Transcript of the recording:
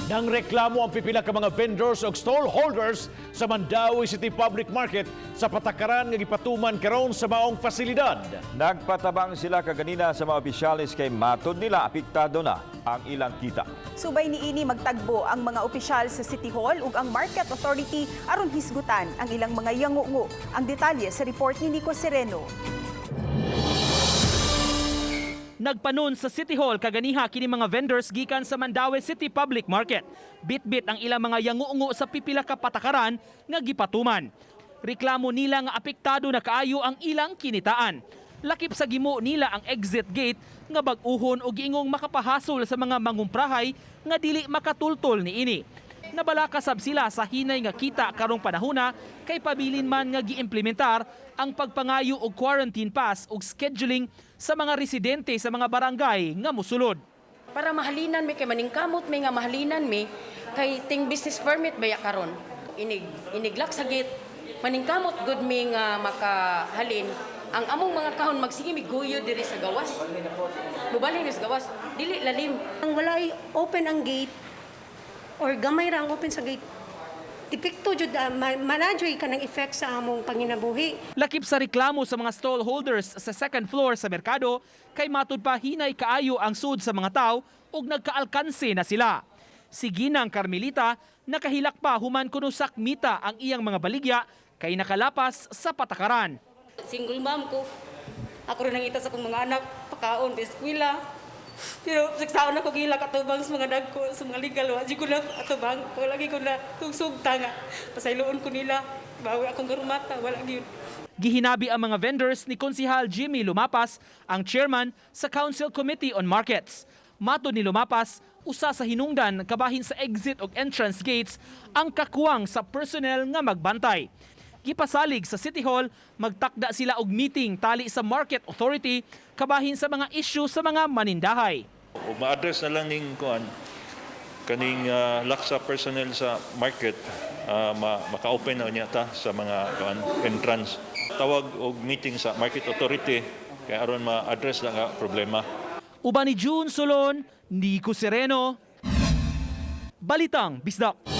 Nang reklamo ang pipila ka mga vendors o stallholders sa Mandaue City Public Market sa patakaran nga gipatuman karon sa maong pasilidad. Nagpatabang sila kaganina sa mga opisyalis kay matod nila apektado na ang ilang kita. Subay niini magtagbo ang mga opisyal sa City Hall ug ang Market Authority aron hisgutan ang ilang mga yangungo. Ang detalye sa report ni Nico Sereno. Nagpanon sa City Hall kaganiha kini mga vendors gikan sa Mandaue City Public Market. Bitbit ang ilang mga yangungo sa pipila ka patakaran nga gipatuman. Reklamo nila nga apektado na kaayo ang ilang kinitaan. Lakip sa gimo nila ang exit gate nga bag-uhon o giingong makapahasol sa mga mangumprahay nga dili makatultol niini. Nabalakasab sila sa hinay nga kita karong panahona kay pabilin man nga giimplementar ang pagpangayo og quarantine pass ug scheduling sa mga residente sa mga barangay nga mosulod. Para mahalinan mi kay maningkamot may nga mahalinan mi kay ting business permit baya karon. Iniglak sa gate maningkamot good mi nga makahalin ang among mga kahon magsige miguyo diri sa gawas. Mubalhin sa gawas dili lalim. Ang walay open ang gate or gamay ra ang open sa gate. Tipikto jud manajoy ka ng effect sa among panginabuhi. Lakip sa reklamo sa mga stallholders sa second floor sa merkado kay matud pa hinay kaayo ang sud sa mga tao ug nagkaalkanse na sila. Si Ginang Carmelita nakahilak pa human kuno sakmita ang iyang mga baligya kay nakalapas sa patakaran. Single mom ko. Ako rin nangita sa akong mga anak pakaon sa eskwela. Pero saksaon ako gila katubang sa mga dagko sa mga legal wa ko na atubang lagi ko na tugsugta nga pasayloon ko nila bawi akong garumata wala gyud. Gihinabi ang mga vendors ni Konsehal Jimmy Lumapas, ang chairman sa Council Committee on Markets. Matod ni Lumapas, usa sa hinungdan kabahin sa exit ug entrance gates ang kakuwang sa personnel nga magbantay. Gipasalig sa City Hall, magtakda sila og meeting tali sa Market Authority kabahin sa mga issue sa mga manindahay. O ma-address na lang ning kaning laksa personnel sa market maka-open na niya ta sa mga entrance. Tawag og meeting sa Market Authority kay aron ma-address lang ang problema. Uban ni June Solon, Nico Sereno, Balitang Bisdak.